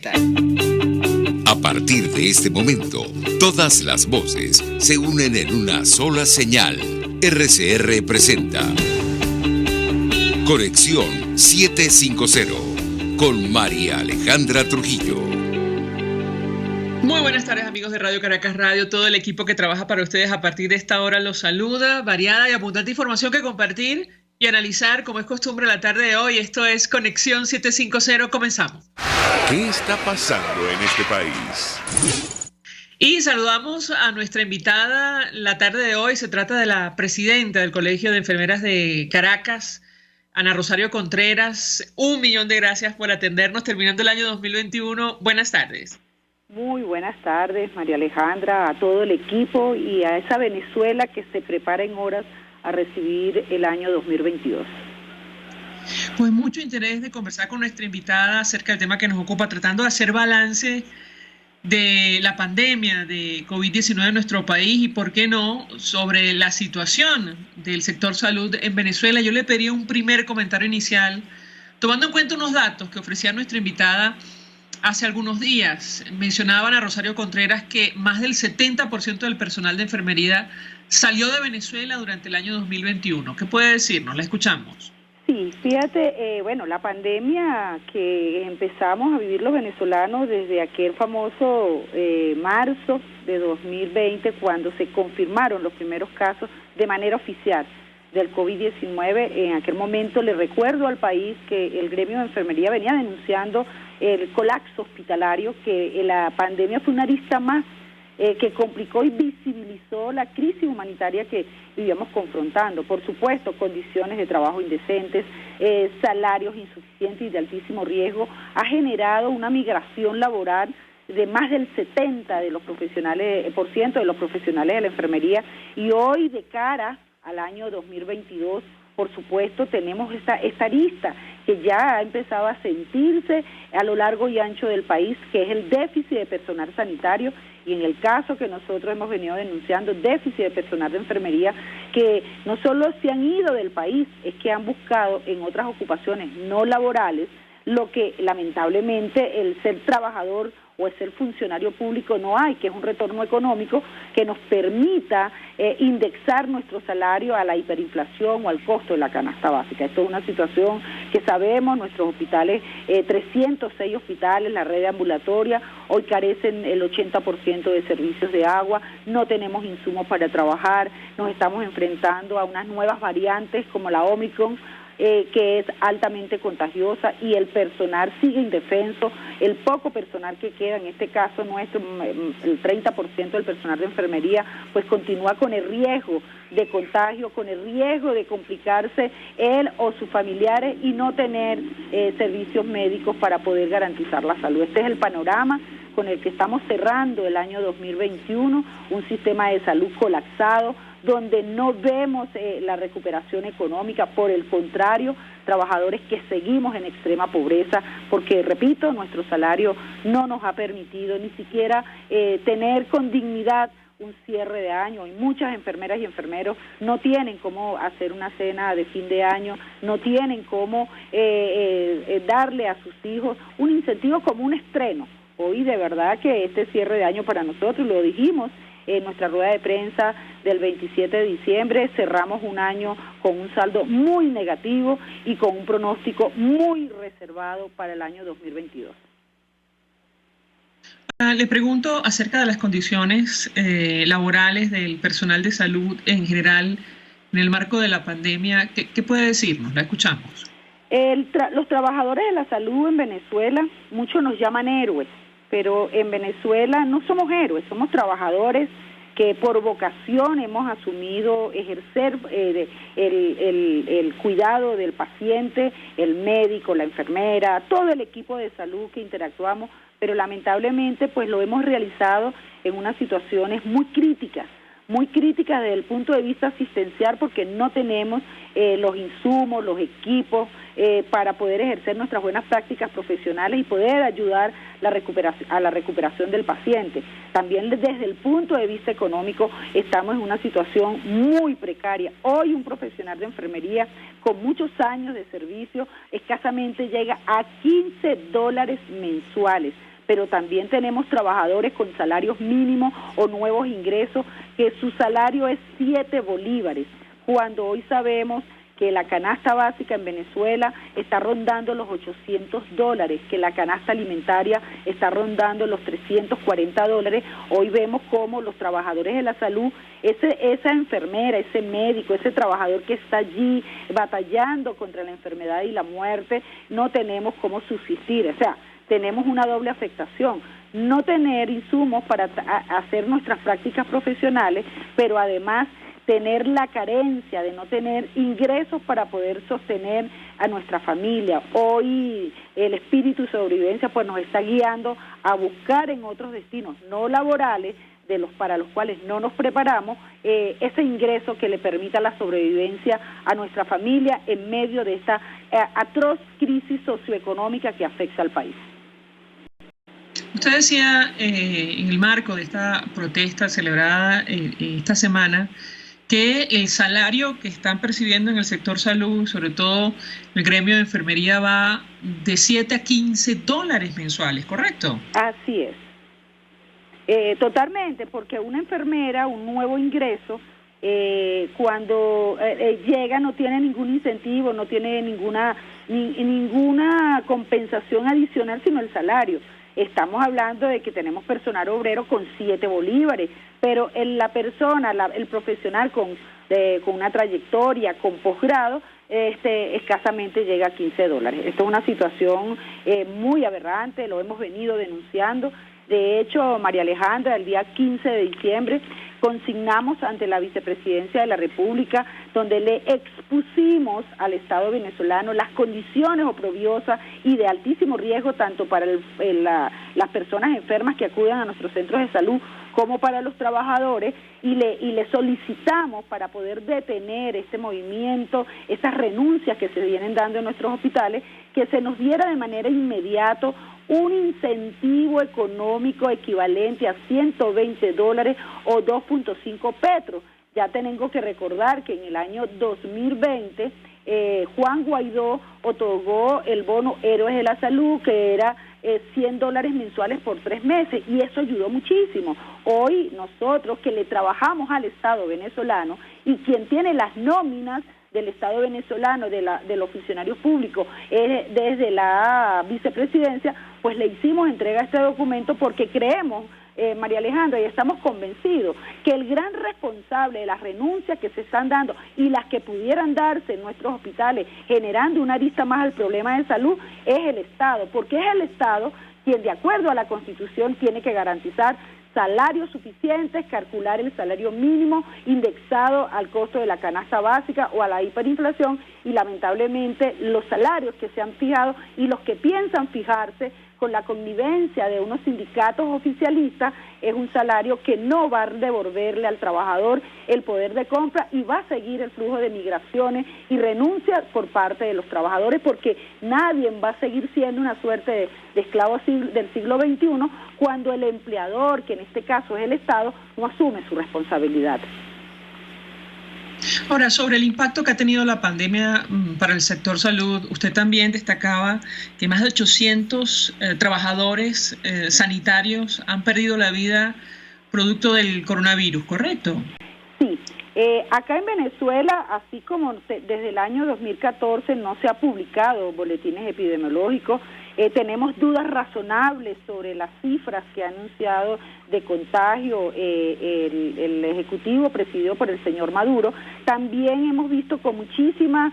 A partir de este momento, todas las voces se unen en una sola señal. RCR presenta Conexión 750 con María Alejandra Trujillo. Muy buenas tardes, amigos de Radio Caracas Radio. Todo el equipo que trabaja para ustedes a partir de esta hora los saluda. Variada y abundante información que compartir y analizar, como es costumbre, la tarde de hoy. Esto es Conexión 750. Comenzamos. ¿Qué está pasando en este país? Y saludamos a nuestra invitada la tarde de hoy. Se trata de la presidenta del Colegio de Enfermeras de Caracas, Ana Rosario Contreras. 1.000.000 de gracias por atendernos terminando el año 2021. Buenas tardes. Muy buenas tardes, María Alejandra, a todo el equipo y a esa Venezuela que se prepara en horas a recibir el año 2022. Pues mucho interés de conversar con nuestra invitada acerca del tema que nos ocupa, tratando de hacer balance de la pandemia de COVID-19 en nuestro país y, por qué no, sobre la situación del sector salud en Venezuela. Yo le pedí un primer comentario inicial, tomando en cuenta unos datos que ofrecía nuestra invitada hace algunos días. Mencionaban a Rosario Contreras que más del 70% del personal de enfermería salió de Venezuela durante el año 2021. ¿Qué puede decirnos? La escuchamos. Sí, fíjate, la pandemia que empezamos a vivir los venezolanos desde aquel famoso marzo de 2020, cuando se confirmaron los primeros casos de manera oficial del COVID-19, en aquel momento le recuerdo al país que el gremio de enfermería venía denunciando el colapso hospitalario, que la pandemia fue una arista más que complicó y visibilizó la crisis humanitaria que vivíamos confrontando. Por supuesto, condiciones de trabajo indecentes, salarios insuficientes y de altísimo riesgo, ha generado una migración laboral de más del 70% de los profesionales de la enfermería, y hoy, de cara al año 2022, por supuesto, tenemos esta arista que ya ha empezado a sentirse a lo largo y ancho del país, que es el déficit de personal sanitario, y en el caso que nosotros hemos venido denunciando, déficit de personal de enfermería, que no solo se han ido del país, es que han buscado en otras ocupaciones no laborales lo que lamentablemente el ser trabajador o el ser funcionario público no hay, que es un retorno económico que nos permita indexar nuestro salario a la hiperinflación o al costo de la canasta básica. Esto es una situación que sabemos, nuestros hospitales, 306 hospitales, la red ambulatoria, hoy carecen el 80% de servicios de agua, no tenemos insumos para trabajar, nos estamos enfrentando a unas nuevas variantes como la Omicron, que es altamente contagiosa, y el personal sigue indefenso. El poco personal que queda, en este caso nuestro, el 30% del personal de enfermería, pues continúa con el riesgo de contagio, con el riesgo de complicarse él o sus familiares y no tener servicios médicos para poder garantizar la salud. Este es el panorama con el que estamos cerrando el año 2021, un sistema de salud colapsado, donde no vemos la recuperación económica, por el contrario, trabajadores que seguimos en extrema pobreza, porque, repito, nuestro salario no nos ha permitido ni siquiera tener con dignidad un cierre de año, y muchas enfermeras y enfermeros no tienen cómo hacer una cena de fin de año, no tienen cómo darle a sus hijos un incentivo como un estreno. Hoy de verdad que este cierre de año para nosotros, lo dijimos en nuestra rueda de prensa del 27 de diciembre, cerramos un año con un saldo muy negativo y con un pronóstico muy reservado para el año 2022. Le pregunto acerca de las condiciones laborales del personal de salud en general en el marco de la pandemia. ¿Qué puede decirnos? La escuchamos. Los trabajadores de la salud en Venezuela, muchos nos llaman héroes, pero en Venezuela no somos héroes, somos trabajadores que por vocación hemos asumido ejercer el cuidado del paciente, el médico, la enfermera, todo el equipo de salud que interactuamos, pero lamentablemente pues lo hemos realizado en unas situaciones muy críticas desde el punto de vista asistencial, porque no tenemos los insumos, los equipos para poder ejercer nuestras buenas prácticas profesionales y poder ayudar a la recuperación del paciente. También desde el punto de vista económico estamos en una situación muy precaria. Hoy un profesional de enfermería con muchos años de servicio escasamente llega a $15 mensuales. pero también tenemos trabajadores con salarios mínimos o nuevos ingresos que su salario es 7 bolívares, cuando hoy sabemos que la canasta básica en Venezuela está rondando los $800, que la canasta alimentaria está rondando los $340. Hoy vemos cómo los trabajadores de la salud, esa enfermera, ese médico, ese trabajador que está allí batallando contra la enfermedad y la muerte, no tenemos cómo subsistir. O sea, tenemos una doble afectación: no tener insumos para hacer nuestras prácticas profesionales, pero además tener la carencia de no tener ingresos para poder sostener a nuestra familia. Hoy el espíritu de sobrevivencia pues nos está guiando a buscar en otros destinos no laborales, para los cuales no nos preparamos, ese ingreso que le permita la sobrevivencia a nuestra familia en medio de esta atroz crisis socioeconómica que afecta al país. Usted decía en el marco de esta protesta celebrada esta semana que el salario que están percibiendo en el sector salud, sobre todo el gremio de enfermería, va de 7 a 15 dólares mensuales, ¿correcto? Así es. Totalmente, porque una enfermera, un nuevo ingreso, cuando llega no tiene ningún incentivo, no tiene ninguna compensación adicional, sino el salario. Estamos hablando de que tenemos personal obrero con 7 bolívares, pero la persona, el profesional con una trayectoria, con posgrado, escasamente llega a $15. Esto es una situación muy aberrante, lo hemos venido denunciando. De hecho, María Alejandra, el día 15 de diciembre, consignamos ante la Vicepresidencia de la República, donde le expusimos al Estado venezolano las condiciones oprobiosas y de altísimo riesgo tanto para las personas enfermas que acuden a nuestros centros de salud como para los trabajadores, y le solicitamos, para poder detener este movimiento, estas renuncias que se vienen dando en nuestros hospitales, que se nos diera de manera inmediata un incentivo económico equivalente a $120 o 2.5 petros. Ya tengo que recordar que en el año 2020 Juan Guaidó otorgó el bono Héroes de la Salud, que era $100 mensuales por 3 meses, y eso ayudó muchísimo. Hoy nosotros que le trabajamos al Estado venezolano, y quien tiene las nóminas del Estado venezolano, de los funcionarios públicos, desde la vicepresidencia, pues le hicimos entrega a este documento porque creemos, María Alejandra, y estamos convencidos que el gran responsable de las renuncias que se están dando y las que pudieran darse en nuestros hospitales, generando una arista más al problema de salud, es el Estado, porque es el Estado quien, de acuerdo a la Constitución, tiene que garantizar salarios suficientes, calcular el salario mínimo indexado al costo de la canasta básica o a la hiperinflación, y lamentablemente los salarios que se han fijado y los que piensan fijarse con la connivencia de unos sindicatos oficialistas es un salario que no va a devolverle al trabajador el poder de compra, y va a seguir el flujo de migraciones y renuncias por parte de los trabajadores, porque nadie va a seguir siendo una suerte de esclavo del siglo XXI cuando el empleador, que en este caso es el Estado, no asume su responsabilidad. Ahora, sobre el impacto que ha tenido la pandemia para el sector salud, usted también destacaba que más de 800 trabajadores sanitarios han perdido la vida producto del coronavirus, ¿correcto? Sí. Acá en Venezuela, así como desde el año 2014 no se ha publicado boletines epidemiológicos, tenemos dudas razonables sobre las cifras que ha anunciado de contagio el Ejecutivo presidido por el señor Maduro. También hemos visto con muchísima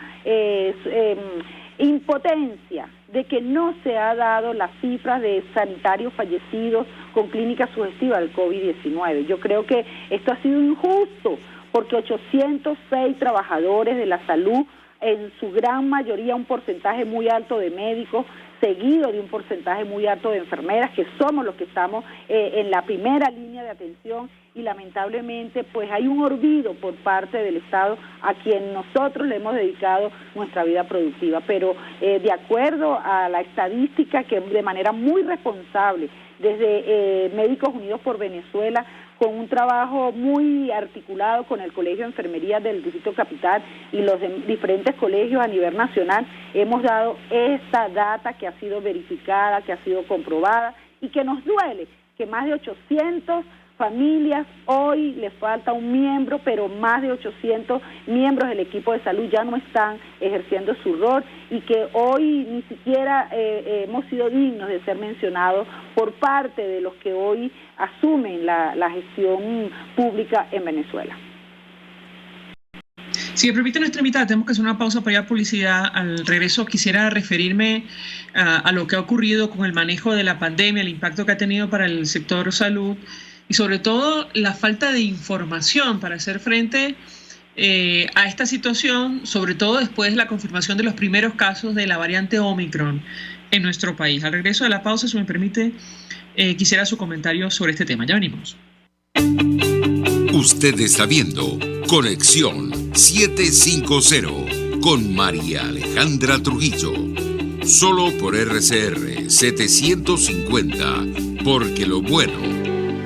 impotencia de que no se ha dado las cifras de sanitarios fallecidos con clínica sugestiva del COVID-19. Yo creo que esto ha sido injusto, porque 806 trabajadores de la salud, en su gran mayoría un porcentaje muy alto de médicos, seguido de un porcentaje muy alto de enfermeras, que somos los que estamos en la primera línea de atención, y lamentablemente pues hay un olvido por parte del Estado a quien nosotros le hemos dedicado nuestra vida productiva. Pero de acuerdo a la estadística, que de manera muy responsable desde Médicos Unidos por Venezuela, con un trabajo muy articulado con el Colegio de Enfermería del Distrito Capital y los diferentes colegios a nivel nacional, hemos dado esta data que ha sido verificada, que ha sido comprobada, y que nos duele que más de 800 familias, hoy les falta un miembro, pero más de 800 miembros del equipo de salud ya no están ejerciendo su rol y que hoy ni siquiera hemos sido dignos de ser mencionados por parte de los que hoy asumen la gestión pública en Venezuela. Si me permite nuestra invitada, tenemos que hacer una pausa para ir a publicidad. Al regreso quisiera referirme a lo que ha ocurrido con el manejo de la pandemia, el impacto que ha tenido para el sector salud y sobre todo la falta de información para hacer frente a esta situación, sobre todo después de la confirmación de los primeros casos de la variante Omicron en nuestro país. Al regreso de la pausa, si me permite, quisiera su comentario sobre este tema. Ya venimos. Usted está viendo Conexión 750 con María Alejandra Trujillo. Solo por RCR 750, porque lo bueno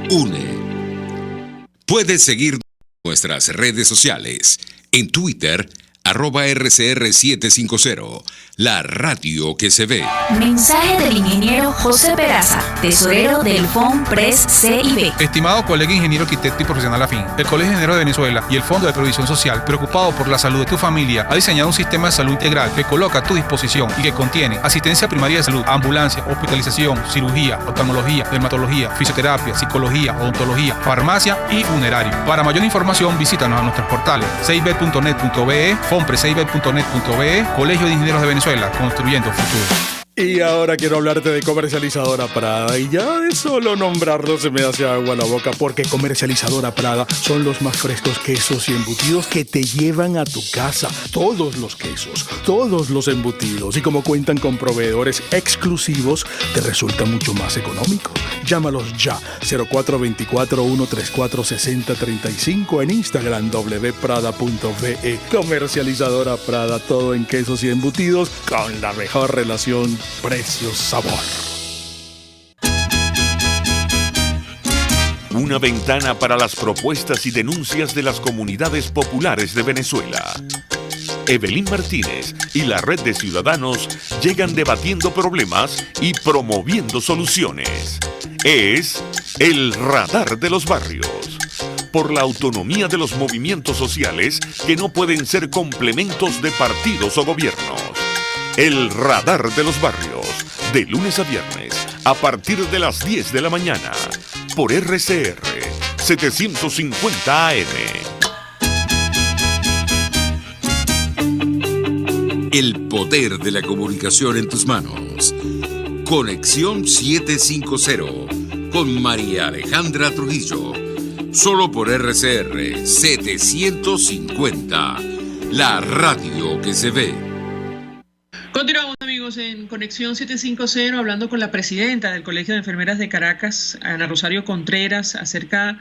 une. Puedes seguir nuestras redes sociales en Twitter, @RCR750, la radio que se ve. Mensaje del ingeniero José Peraza, tesorero del FONPRES CIB. Estimado colega ingeniero arquitecto y profesional afín, el Colegio de Ingenieros de Venezuela y el Fondo de Previsión Social, preocupado por la salud de tu familia, ha diseñado un sistema de salud integral que coloca a tu disposición y que contiene asistencia primaria de salud, ambulancia, hospitalización, cirugía, oftalmología, dermatología, fisioterapia, psicología, odontología, farmacia y funerario. Para mayor información, visítanos a nuestros portales cib.net.be, fonprescib.net.be, Colegio de Ingenieros de Venezuela, construyendo futuro. Y ahora quiero hablarte de Comercializadora Prada, y ya de solo nombrarlo se me hace agua la boca, porque Comercializadora Prada son los más frescos quesos y embutidos que te llevan a tu casa. Todos los quesos, todos los embutidos, y como cuentan con proveedores exclusivos, te resulta mucho más económico. Llámalos ya, 0424-134-6035, en Instagram wprada.ve. Comercializadora Prada, todo en quesos y embutidos con la mejor relación precio-sabor. Una ventana para las propuestas y denuncias de las comunidades populares de Venezuela. Evelyn Martínez y la Red de Ciudadanos llegan debatiendo problemas y promoviendo soluciones. Es el Radar de los Barrios. Por la autonomía de los movimientos sociales que no pueden ser complementos de partidos o gobiernos. El Radar de los Barrios, de lunes a viernes, a partir de las 10 de la mañana, por RCR 750 AM. El poder de la comunicación en tus manos. Conexión 750 con María Alejandra Trujillo. Solo por RCR 750, la radio que se ve. Continuamos, amigos, en Conexión 750, hablando con la presidenta del Colegio de Enfermeras de Caracas, Ana Rosario Contreras, acerca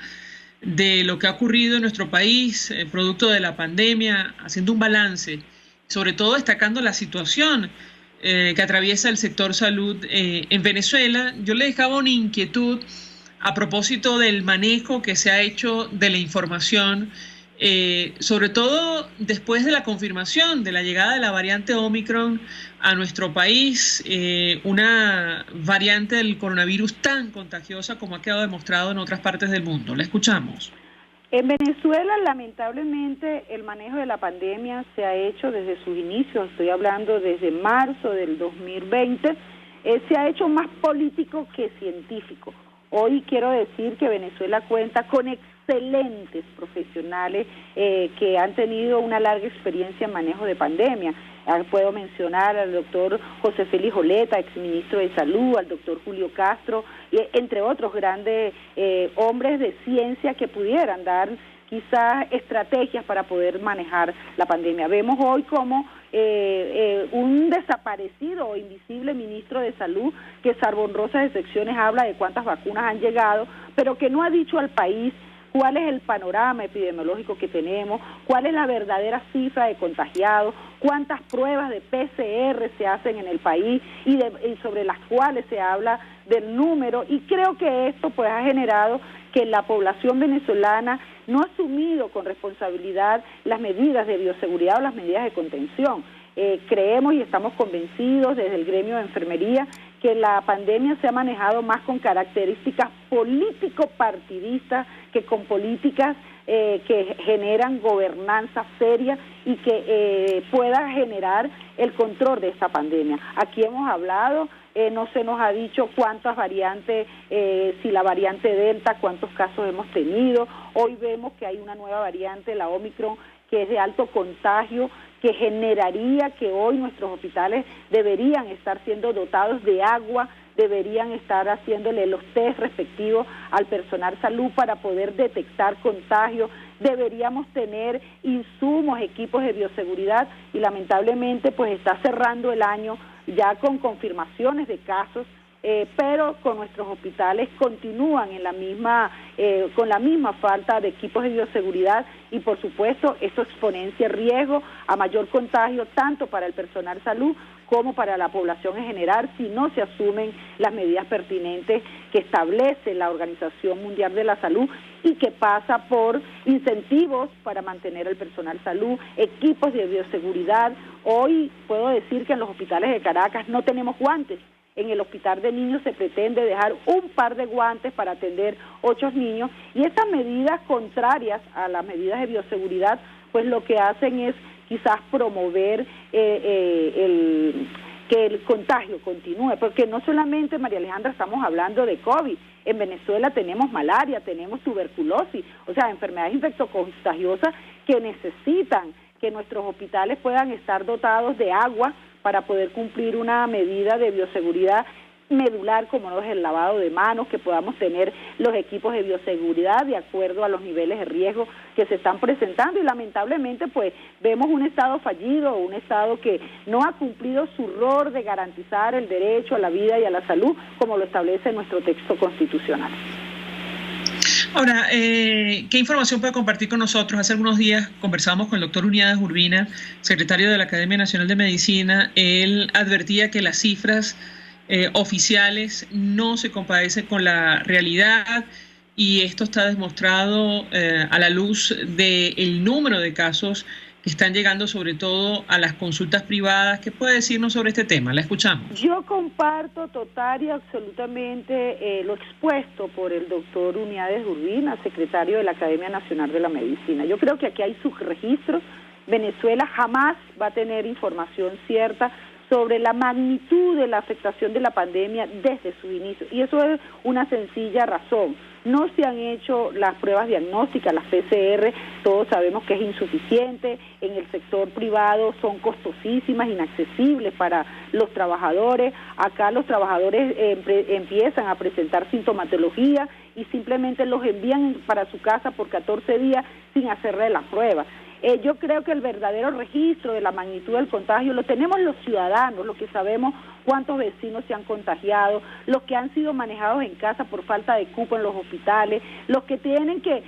de lo que ha ocurrido en nuestro país, producto de la pandemia, haciendo un balance, sobre todo destacando la situación que atraviesa el sector salud en Venezuela. Yo le dejaba una inquietud a propósito del manejo que se ha hecho de la información, sobre todo después de la confirmación de la llegada de la variante Omicron a nuestro país, una variante del coronavirus tan contagiosa como ha quedado demostrado en otras partes del mundo. La escuchamos. En Venezuela, lamentablemente, el manejo de la pandemia se ha hecho desde sus inicios, estoy hablando desde marzo del 2020, se ha hecho más político que científico. Hoy quiero decir que Venezuela cuenta con excelentes profesionales que han tenido una larga experiencia en manejo de pandemia. Puedo mencionar al doctor José Félix Oleta, exministro de Salud, al doctor Julio Castro, entre otros grandes hombres de ciencia que pudieran dar quizás estrategias para poder manejar la pandemia. Vemos hoy como un desaparecido o invisible ministro de Salud que salvo honrosas excepciones habla de cuántas vacunas han llegado, pero que no ha dicho al país cuál es el panorama epidemiológico que tenemos, cuál es la verdadera cifra de contagiados, cuántas pruebas de PCR se hacen en el país y sobre las cuales se habla del número, y creo que esto pues ha generado que la población venezolana no ha asumido con responsabilidad las medidas de bioseguridad o las medidas de contención. Creemos y estamos convencidos desde el gremio de enfermería que la pandemia se ha manejado más con características político-partidistas que con políticas que generan gobernanza seria y que pueda generar el control de esta pandemia. Aquí hemos hablado, no se nos ha dicho cuántas variantes, si la variante Delta, cuántos casos hemos tenido. Hoy vemos que hay una nueva variante, la Omicron, que es de alto contagio, que generaría que hoy nuestros hospitales deberían estar siendo dotados de agua, deberían estar haciéndole los test respectivos al personal salud para poder detectar contagios, deberíamos tener insumos, equipos de bioseguridad y lamentablemente pues está cerrando el año ya con confirmaciones de casos, pero con nuestros hospitales continúan en la misma con la misma falta de equipos de bioseguridad y por supuesto esto exponencia riesgo a mayor contagio tanto para el personal salud como para la población en general si no se asumen las medidas pertinentes que establece la Organización Mundial de la Salud y que pasa por incentivos para mantener el personal salud, equipos de bioseguridad. Hoy puedo decir que en los hospitales de Caracas no tenemos guantes. En el hospital de niños se pretende dejar un par de guantes para atender 8 niños y estas medidas contrarias a las medidas de bioseguridad pues lo que hacen es quizás promover que el contagio continúe, porque no solamente, María Alejandra, estamos hablando de COVID, en Venezuela tenemos malaria, tenemos tuberculosis, o sea, enfermedades infectocontagiosas que necesitan que nuestros hospitales puedan estar dotados de agua para poder cumplir una medida de bioseguridad medular como no es el lavado de manos, que podamos tener los equipos de bioseguridad de acuerdo a los niveles de riesgo que se están presentando y lamentablemente pues vemos un Estado fallido, un Estado que no ha cumplido su rol de garantizar el derecho a la vida y a la salud como lo establece nuestro texto constitucional. Ahora, ¿qué información puede compartir con nosotros? Hace algunos días conversamos con el doctor Uniades Urbina, secretario de la Academia Nacional de Medicina. Él advertía que las cifras oficiales no se compadecen con la realidad y esto está demostrado a la luz del número de casos que están llegando sobre todo a las consultas privadas. ¿Qué puede decirnos sobre este tema? La escuchamos. Yo comparto total y absolutamente lo expuesto por el doctor Uniades Urbina, secretario de la Academia Nacional de la Medicina. Yo creo que aquí hay subregistros. Venezuela jamás va a tener información cierta sobre la magnitud de la afectación de la pandemia desde su inicio. Y eso es una sencilla razón. No se han hecho las pruebas diagnósticas, las PCR, todos sabemos que es insuficiente. En el sector privado son costosísimas, inaccesibles para los trabajadores. Acá los trabajadores empiezan a presentar sintomatología y simplemente los envían para su casa por 14 días sin hacerle la prueba. Yo creo que el verdadero registro de la magnitud del contagio lo tenemos los ciudadanos, los que sabemos cuántos vecinos se han contagiado, los que han sido manejados en casa por falta de cupo en los hospitales, los que tienen que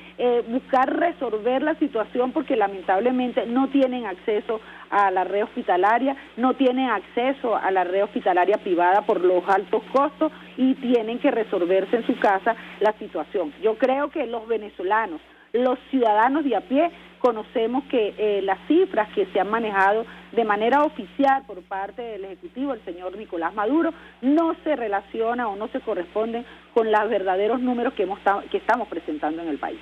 buscar resolver la situación porque lamentablemente no tienen acceso a la red hospitalaria, no tienen acceso a la red hospitalaria privada por los altos costos y tienen que resolverse en su casa la situación. Yo creo que los venezolanos, los ciudadanos de a pie, conocemos que las cifras que se han manejado de manera oficial por parte del Ejecutivo, el señor Nicolás Maduro, no se relacionan o no se corresponden con los verdaderos números que estamos presentando en el país.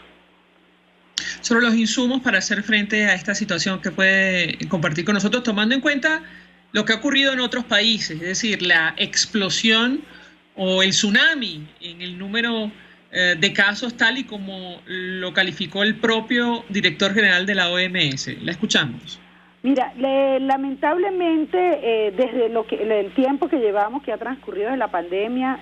Sobre los insumos para hacer frente a esta situación que puede compartir con nosotros, tomando en cuenta lo que ha ocurrido en otros países, es decir, la explosión o el tsunami en el número de casos tal y como lo calificó el propio director general de la OMS. La escuchamos. Mira, lamentablemente desde el tiempo que llevamos, que ha transcurrido de la pandemia,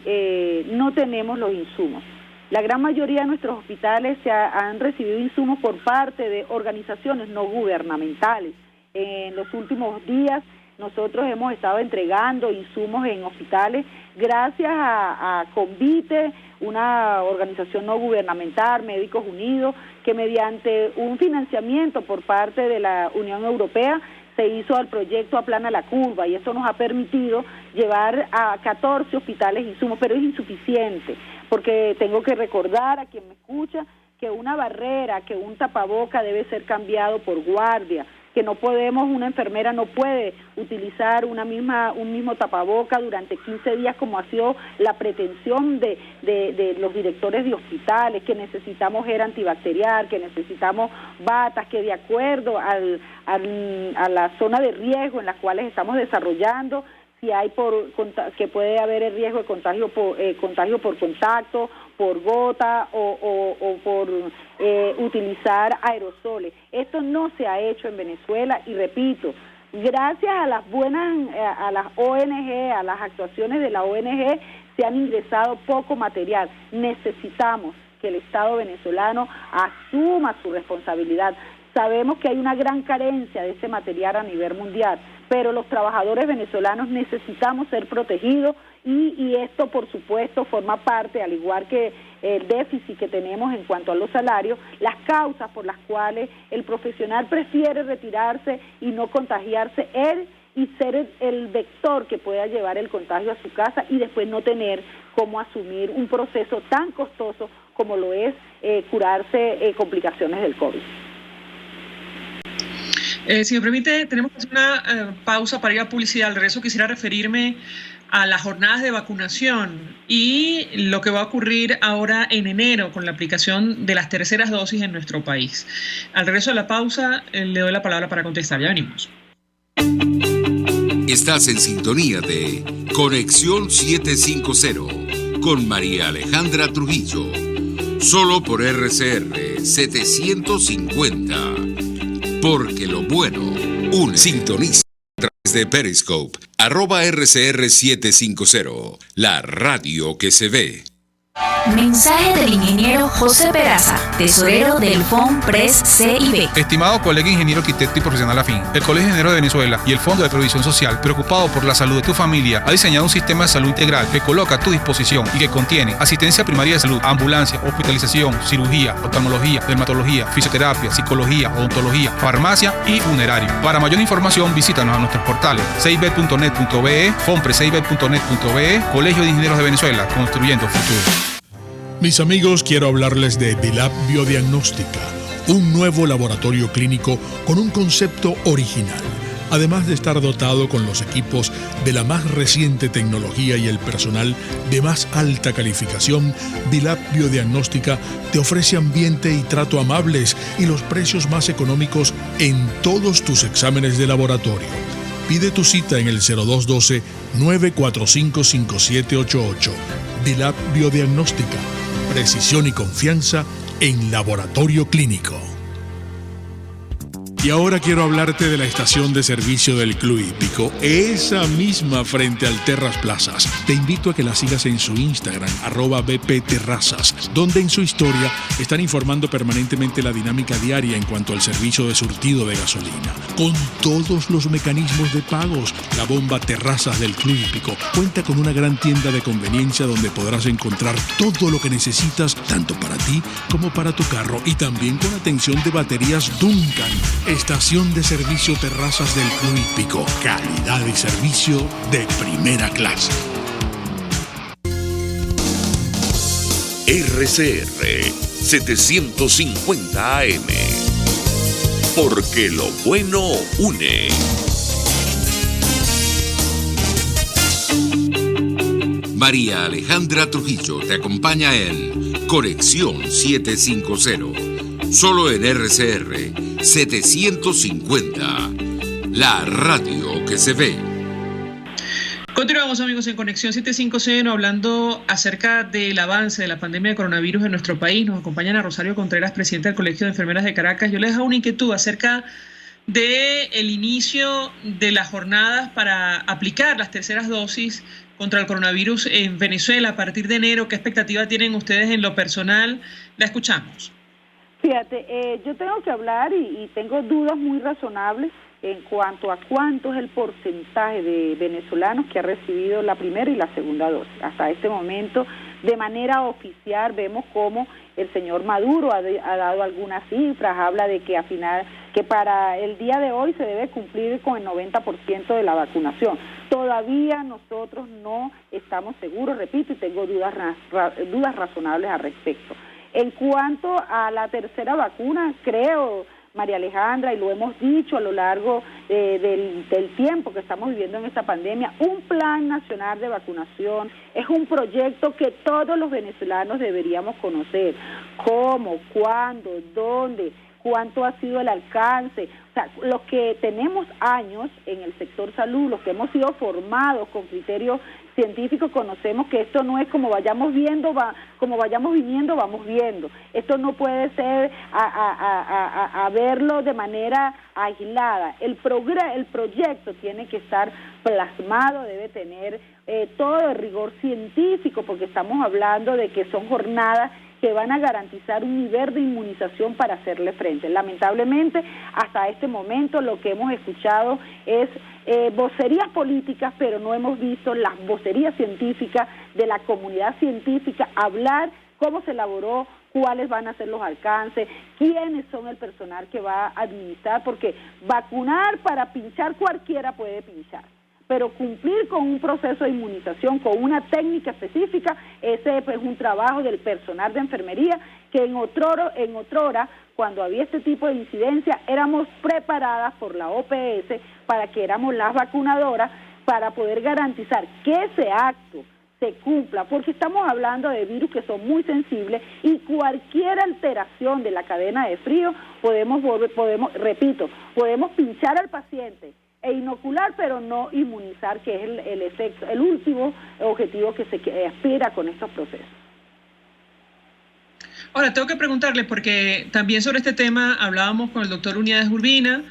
no tenemos los insumos. La gran mayoría de nuestros hospitales han recibido insumos por parte de organizaciones no gubernamentales. En los últimos días nosotros hemos estado entregando insumos en hospitales gracias a Convite, una organización no gubernamental, Médicos Unidos, que mediante un financiamiento por parte de la Unión Europea se hizo al proyecto Aplana la Curva y eso nos ha permitido llevar a 14 hospitales insumos, pero es insuficiente porque tengo que recordar a quien me escucha que una barrera, que un tapaboca debe ser cambiado por guardia, que no podemos, una enfermera no puede utilizar un mismo tapaboca durante 15 días como ha sido la pretensión de los directores de hospitales, que necesitamos gel antibacterial, que necesitamos batas, que de acuerdo a la zona de riesgo en las cuales estamos desarrollando, si hay que puede haber el riesgo de contagio por contacto, por gota o por utilizar aerosoles. Esto no se ha hecho en Venezuela y repito, gracias a las ONG, a las actuaciones de la ONG, se han ingresado poco material. Necesitamos que el Estado venezolano asuma su responsabilidad. Sabemos que hay una gran carencia de ese material a nivel mundial, pero los trabajadores venezolanos necesitamos ser protegidos y esto, por supuesto, forma parte, al igual que el déficit que tenemos en cuanto a los salarios, las causas por las cuales el profesional prefiere retirarse y no contagiarse él y ser el vector que pueda llevar el contagio a su casa y después no tener cómo asumir un proceso tan costoso como lo es curarse complicaciones del COVID. Si me permite, tenemos que hacer una pausa para ir a publicidad. Al regreso quisiera referirme a las jornadas de vacunación y lo que va a ocurrir ahora en enero con la aplicación de las terceras dosis en nuestro país. Al regreso de la pausa, le doy la palabra para contestar. Ya venimos. Estás en sintonía de Conexión 750 con María Alejandra Trujillo. Solo por RCR 750. Porque lo bueno une. Sintoniza a través de Periscope, @RCR750, la radio que se ve. Mensaje del ingeniero José Peraza, tesorero del FONPRES CIB. Estimado colega ingeniero arquitecto y profesional afín, el Colegio de Ingenieros de Venezuela y el Fondo de Previsión Social, preocupado por la salud de tu familia, ha diseñado un sistema de salud integral que coloca a tu disposición y que contiene asistencia primaria de salud, ambulancia, hospitalización, cirugía, oftalmología, dermatología, fisioterapia, psicología, odontología, farmacia y funerario. Para mayor información, visítanos a nuestros portales cib.net.be, fonprescib.net.be, Colegio de Ingenieros de Venezuela, construyendo futuro. Mis amigos, quiero hablarles de Dilab Biodiagnóstica, un nuevo laboratorio clínico con un concepto original. Además de estar dotado con los equipos de la más reciente tecnología y el personal de más alta calificación, Dilab Biodiagnóstica te ofrece ambiente y trato amables y los precios más económicos en todos tus exámenes de laboratorio. Pide tu cita en el 0212-945-5788. Dilab Biodiagnóstica. Precisión y confianza en laboratorio clínico. Y ahora quiero hablarte de la estación de servicio del Club Hípico, esa misma frente al Terras Plazas. Te invito a que la sigas en su Instagram, @bpterrazas, donde en su historia están informando permanentemente la dinámica diaria en cuanto al servicio de surtido de gasolina. Con todos los mecanismos de pagos, la bomba Terrazas del Club Hípico cuenta con una gran tienda de conveniencia donde podrás encontrar todo lo que necesitas, tanto para ti como para tu carro, y también con atención de baterías Duncan. Estación de servicio Terrazas del Club Hípico. Calidad y servicio de primera clase. RCR 750 AM. Porque lo bueno une. María Alejandra Trujillo te acompaña en Conexión 750. Solo en RCR 750, la radio que se ve. Continuamos, amigos, en Conexión 750 hablando acerca del avance de la pandemia de coronavirus en nuestro país. Nos acompaña Ana Rosario Contreras, presidenta del Colegio de Enfermeras de Caracas. Yo les dejo una inquietud acerca del inicio de las jornadas para aplicar las terceras dosis contra el coronavirus en Venezuela a partir de enero. ¿Qué expectativa tienen ustedes en lo personal? La escuchamos. Fíjate, yo tengo que hablar y tengo dudas muy razonables en cuanto a cuánto es el porcentaje de venezolanos que ha recibido la primera y la segunda dosis. Hasta este momento, de manera oficial, vemos cómo el señor Maduro ha dado algunas cifras, habla de que que para el día de hoy se debe cumplir con el 90% de la vacunación. Todavía nosotros no estamos seguros, repito, y tengo dudas razonables al respecto. En cuanto a la tercera vacuna, creo, María Alejandra, y lo hemos dicho a lo largo del tiempo que estamos viviendo en esta pandemia, un plan nacional de vacunación es un proyecto que todos los venezolanos deberíamos conocer. ¿Cómo? ¿Cuándo? ¿Dónde? ¿Cuánto ha sido el alcance? O sea, los que tenemos años en el sector salud, los que hemos sido formados con criterios científicos, conocemos que esto no es como vayamos viendo, como vayamos viniendo, vamos viendo. Esto no puede ser a verlo de manera aislada. El proyecto tiene que estar plasmado, debe tener todo el rigor científico, porque estamos hablando de que son jornadas que van a garantizar un nivel de inmunización para hacerle frente. Lamentablemente, hasta este momento lo que hemos escuchado es vocerías políticas, pero no hemos visto las vocerías científicas de la comunidad científica hablar cómo se elaboró, cuáles van a ser los alcances, quiénes son el personal que va a administrar, porque vacunar para pinchar cualquiera puede pinchar, pero cumplir con un proceso de inmunización, con una técnica específica, ese es un trabajo del personal de enfermería, que en otrora, cuando había este tipo de incidencia, éramos preparadas por la OPS para que éramos las vacunadoras, para poder garantizar que ese acto se cumpla, porque estamos hablando de virus que son muy sensibles y cualquier alteración de la cadena de frío podemos pinchar al paciente e inocular, pero no inmunizar, que es el efecto, el último objetivo que se aspira con estos procesos. Ahora, tengo que preguntarle, porque también sobre este tema hablábamos con el doctor Unidades Urbina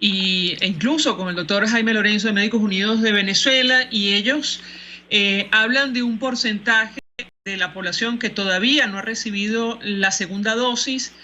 e incluso con el doctor Jaime Lorenzo de Médicos Unidos de Venezuela, y ellos hablan de un porcentaje de la población que todavía no ha recibido la segunda dosis,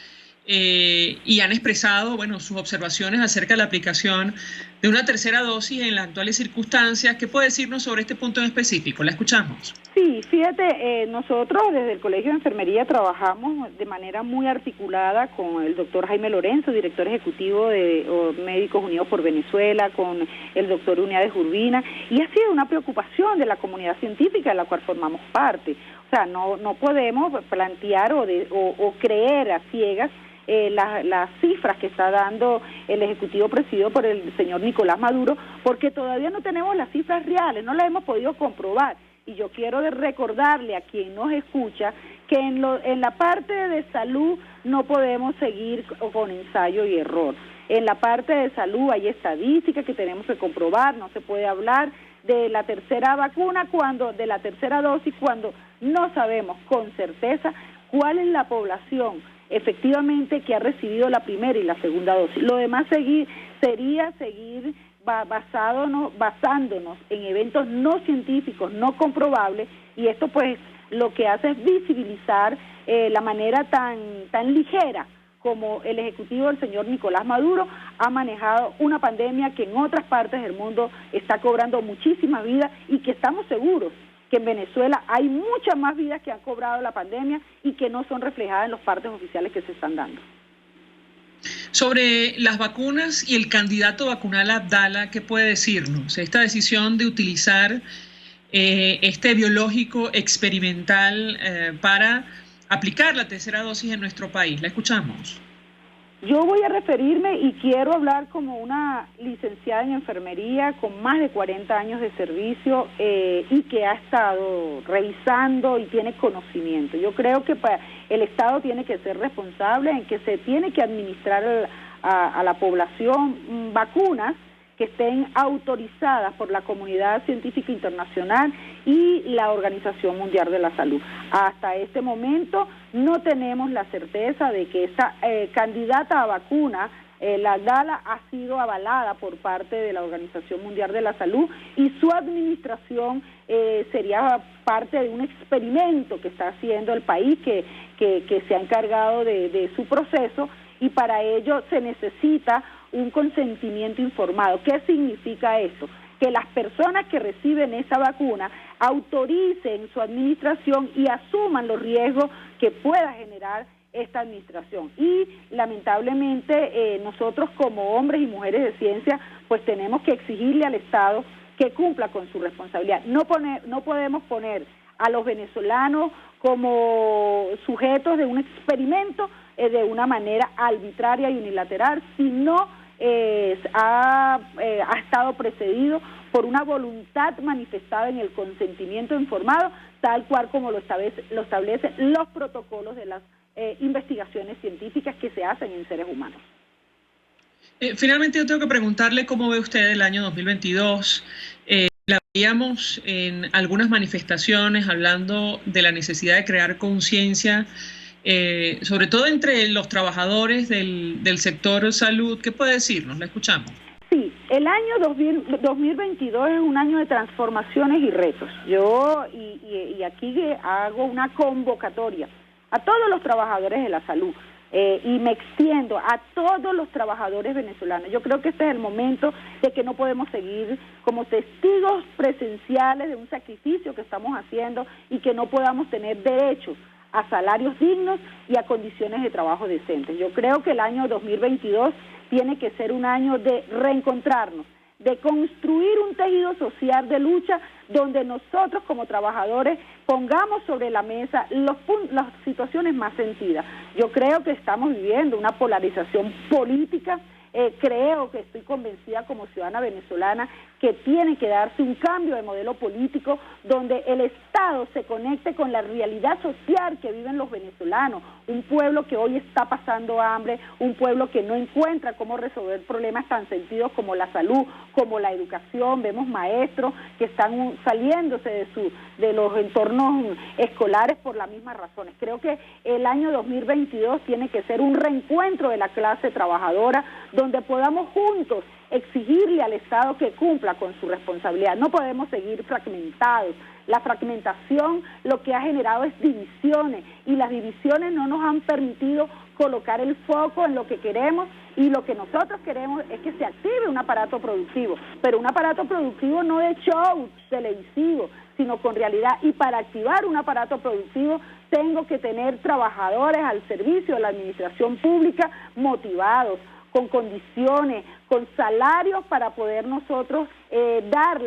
y han expresado, bueno, sus observaciones acerca de la aplicación de una tercera dosis en las actuales circunstancias. ¿Qué puede decirnos sobre este punto en específico? La escuchamos. Sí, fíjate, nosotros desde el Colegio de Enfermería trabajamos de manera muy articulada con el doctor Jaime Lorenzo, director ejecutivo de Médicos Unidos por Venezuela, con el doctor Unidades Urbina, y ha sido una preocupación de la comunidad científica de la cual formamos parte. O sea, no podemos plantear o creer a ciegas las cifras que está dando el Ejecutivo presidido por el señor Nicolás Maduro, porque todavía no tenemos las cifras reales, no las hemos podido comprobar. Y yo quiero recordarle a quien nos escucha que en la parte de salud no podemos seguir con ensayo y error. En la parte de salud hay estadísticas que tenemos que comprobar, no se puede hablar de la tercera vacuna, de la tercera dosis, cuando no sabemos con certeza cuál es la población efectivamente que ha recibido la primera y la segunda dosis. Lo demás sería seguir basándonos en eventos no científicos, no comprobables, y esto pues lo que hace es visibilizar la manera tan ligera como el Ejecutivo del señor Nicolás Maduro ha manejado una pandemia que en otras partes del mundo está cobrando muchísimas vidas, y que estamos seguros que en Venezuela hay muchas más vidas que han cobrado la pandemia y que no son reflejadas en los partes oficiales que se están dando. Sobre las vacunas y el candidato vacunal Abdala, ¿qué puede decirnos? Esta decisión de utilizar este biológico experimental para aplicar la tercera dosis en nuestro país. La escuchamos. Yo voy a referirme y quiero hablar como una licenciada en enfermería con más de 40 años de servicio y que ha estado revisando y tiene conocimiento. Yo creo que el Estado tiene que ser responsable en que se tiene que administrar a la población vacunas que estén autorizadas por la comunidad científica internacional y la Organización Mundial de la Salud. Hasta este momento no tenemos la certeza de que esa candidata a vacuna, la Abdala, ha sido avalada por parte de la Organización Mundial de la Salud, y su administración sería parte de un experimento que está haciendo el país, que se ha encargado de su proceso, y para ello se necesita un consentimiento informado. ¿Qué significa esto? Que las personas que reciben esa vacuna autoricen su administración y asuman los riesgos que pueda generar esta administración. Y lamentablemente nosotros como hombres y mujeres de ciencia pues tenemos que exigirle al Estado que cumpla con su responsabilidad. No podemos poner a los venezolanos como sujetos de un experimento de una manera arbitraria y unilateral, sino ha estado precedido por una voluntad manifestada en el consentimiento informado, tal cual como lo establecen los protocolos de las investigaciones científicas que se hacen en seres humanos. Finalmente yo tengo que preguntarle cómo ve usted el año 2022. La veíamos en algunas manifestaciones hablando de la necesidad de crear conciencia, sobre todo entre los trabajadores del sector salud. ¿Qué puede decirnos? La escuchamos. Sí, el año 2022 es un año de transformaciones y retos. Yo y aquí hago una convocatoria a todos los trabajadores de la salud y me extiendo a todos los trabajadores venezolanos. Yo creo que este es el momento de que no podemos seguir como testigos presenciales de un sacrificio que estamos haciendo y que no podamos tener derecho a salarios dignos y a condiciones de trabajo decentes. Yo creo que el año 2022 tiene que ser un año de reencontrarnos, de construir un tejido social de lucha donde nosotros como trabajadores pongamos sobre la mesa las situaciones más sentidas. Yo creo que estamos viviendo una polarización política. Creo que estoy convencida como ciudadana venezolana que tiene que darse un cambio de modelo político donde el Estado se conecte con la realidad social que viven los venezolanos, un pueblo que hoy está pasando hambre, un pueblo que no encuentra cómo resolver problemas tan sentidos como la salud, como la educación. Vemos maestros que están saliéndose de los entornos escolares por las mismas razones. Creo que el año 2022 tiene que ser un reencuentro de la clase trabajadora donde podamos juntos exigirle al Estado que cumpla con su responsabilidad. No podemos seguir fragmentados. La fragmentación lo que ha generado es divisiones y las divisiones no nos han permitido colocar el foco en lo que queremos, y lo que nosotros queremos es que se active un aparato productivo, pero un aparato productivo no de show televisivo, sino con realidad. Y para activar un aparato productivo tengo que tener trabajadores al servicio de la administración pública motivados, con condiciones, con salarios para poder nosotros dar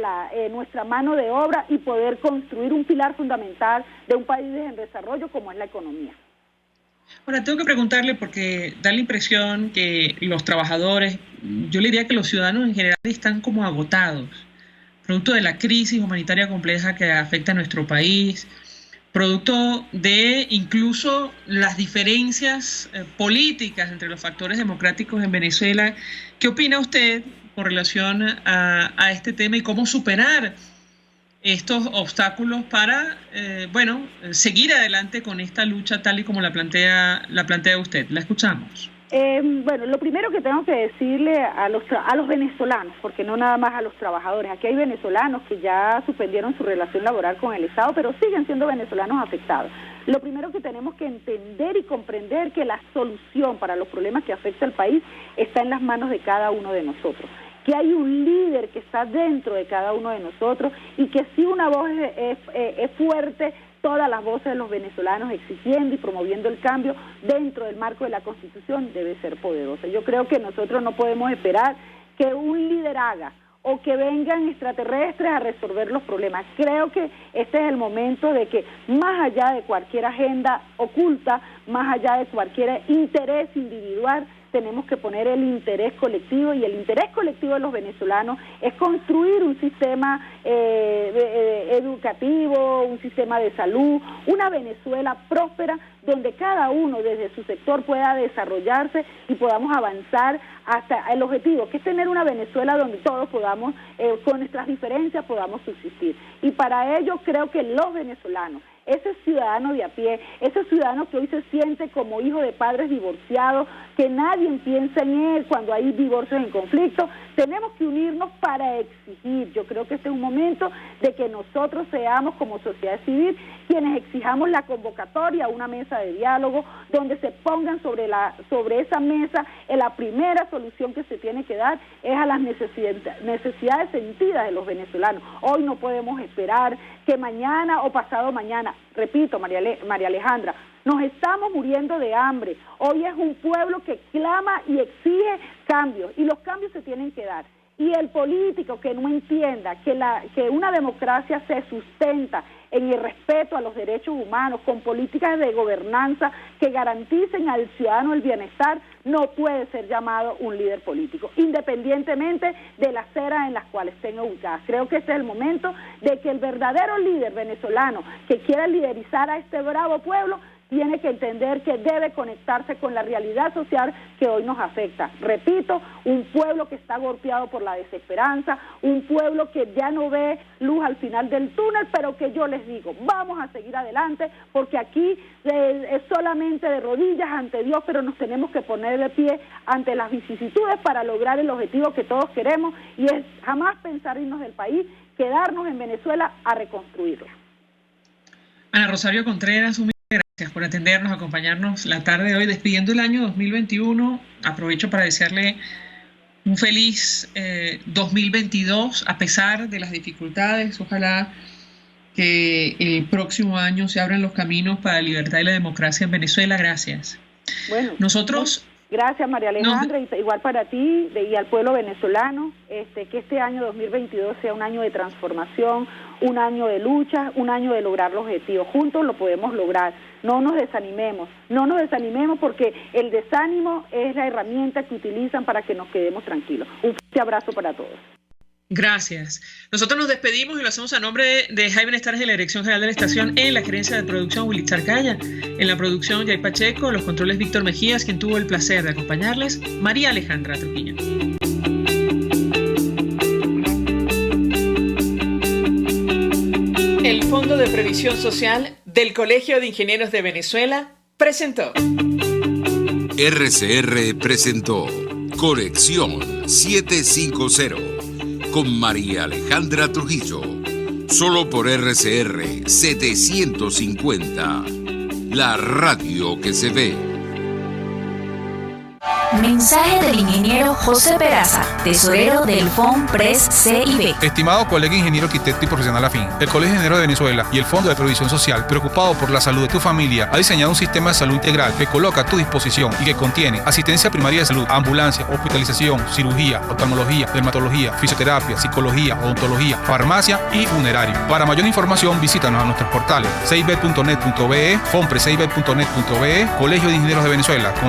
nuestra mano de obra y poder construir un pilar fundamental de un país en desarrollo como es la economía. Ahora, tengo que preguntarle porque da la impresión que los trabajadores, yo le diría que los ciudadanos en general están como agotados, producto de la crisis humanitaria compleja que afecta a nuestro país, producto de incluso las diferencias políticas entre los factores democráticos en Venezuela. ¿Qué opina usted con relación a este tema y cómo superar estos obstáculos para seguir adelante con esta lucha tal y como la plantea usted? La escuchamos. Bueno, lo primero que tengo que decirle a los venezolanos, porque no nada más a los trabajadores, aquí hay venezolanos que ya suspendieron su relación laboral con el Estado, pero siguen siendo venezolanos afectados. Lo primero que tenemos que entender y comprender que la solución para los problemas que afecta al país está en las manos de cada uno de nosotros, que hay un líder que está dentro de cada uno de nosotros y que si una voz es fuerte, todas las voces de los venezolanos exigiendo y promoviendo el cambio dentro del marco de la Constitución debe ser poderosa. Yo creo que nosotros no podemos esperar que un líder haga o que vengan extraterrestres a resolver los problemas. Creo que este es el momento de que más allá de cualquier agenda oculta, más allá de cualquier interés individual, tenemos que poner el interés colectivo, y el interés colectivo de los venezolanos es construir un sistema educativo, un sistema de salud, una Venezuela próspera donde cada uno desde su sector pueda desarrollarse y podamos avanzar hasta el objetivo, que es tener una Venezuela donde todos podamos, con nuestras diferencias, podamos subsistir. Y para ello creo que los venezolanos, ese ciudadano de a pie, ese ciudadano que hoy se siente como hijo de padres divorciados, que nadie piensa en él cuando hay divorcios en conflicto, tenemos que unirnos para exigir. Yo creo que este es un momento de que nosotros seamos como sociedad civil quienes exijamos la convocatoria a una mesa de diálogo donde se pongan sobre esa mesa la primera solución que se tiene que dar es a las necesidades sentidas de los venezolanos. Hoy no podemos esperar que mañana o pasado mañana, repito, María Alejandra, nos estamos muriendo de hambre. Hoy es un pueblo que clama y exige cambios, y los cambios se tienen que dar. Y el político que no entienda que una democracia se sustenta en el respeto a los derechos humanos, con políticas de gobernanza que garanticen al ciudadano el bienestar, no puede ser llamado un líder político, independientemente de las eras en las cuales estén ubicadas. Creo que este es el momento de que el verdadero líder venezolano que quiera liderizar a este bravo pueblo tiene que entender que debe conectarse con la realidad social que hoy nos afecta. Repito, un pueblo que está golpeado por la desesperanza, un pueblo que ya no ve luz al final del túnel, pero que yo les digo, vamos a seguir adelante, porque aquí es solamente de rodillas ante Dios, pero nos tenemos que poner de pie ante las vicisitudes para lograr el objetivo que todos queremos, y es jamás pensar irnos del país, quedarnos en Venezuela a reconstruirla. Ana Rosario Contreras, gracias por atendernos, acompañarnos la tarde de hoy, despidiendo el año 2021. Aprovecho para desearle un feliz 2022, a pesar de las dificultades. Ojalá que el próximo año se abran los caminos para la libertad y la democracia en Venezuela. Gracias. Bueno, nosotros... Gracias, María Alejandra, igual para ti y al pueblo venezolano, que este año 2022 sea un año de transformación, un año de lucha, un año de lograr los objetivos. Juntos lo podemos lograr. No nos desanimemos porque el desánimo es la herramienta que utilizan para que nos quedemos tranquilos. Un fuerte abrazo para todos. Gracias. Nosotros nos despedimos y lo hacemos a nombre de Jaime Estares de la Dirección General de la Estación, en la gerencia de producción Willy Charcaya, en la producción Jay Pacheco, los controles Víctor Mejías, quien tuvo el placer de acompañarles, María Alejandra Trujillo. El Fondo de Previsión Social del Colegio de Ingenieros de Venezuela presentó. RCR presentó Conexión 750 con María Alejandra Trujillo, solo por RCR 750, la radio que se ve. Mensaje del ingeniero José Peraza, tesorero del FONPRES CIB. Estimado colega ingeniero, arquitecto y profesional afín, el Colegio de Ingenieros de Venezuela y el Fondo de Previsión Social, preocupado por la salud de tu familia, ha diseñado un sistema de salud integral que coloca a tu disposición y que contiene asistencia primaria de salud, ambulancia, hospitalización, cirugía, oftalmología, dermatología, fisioterapia, psicología, odontología, farmacia y funerario. Para mayor información, visítanos a nuestros portales cib.net.be, fonprescib.net.be, Colegio de Ingenieros de Venezuela.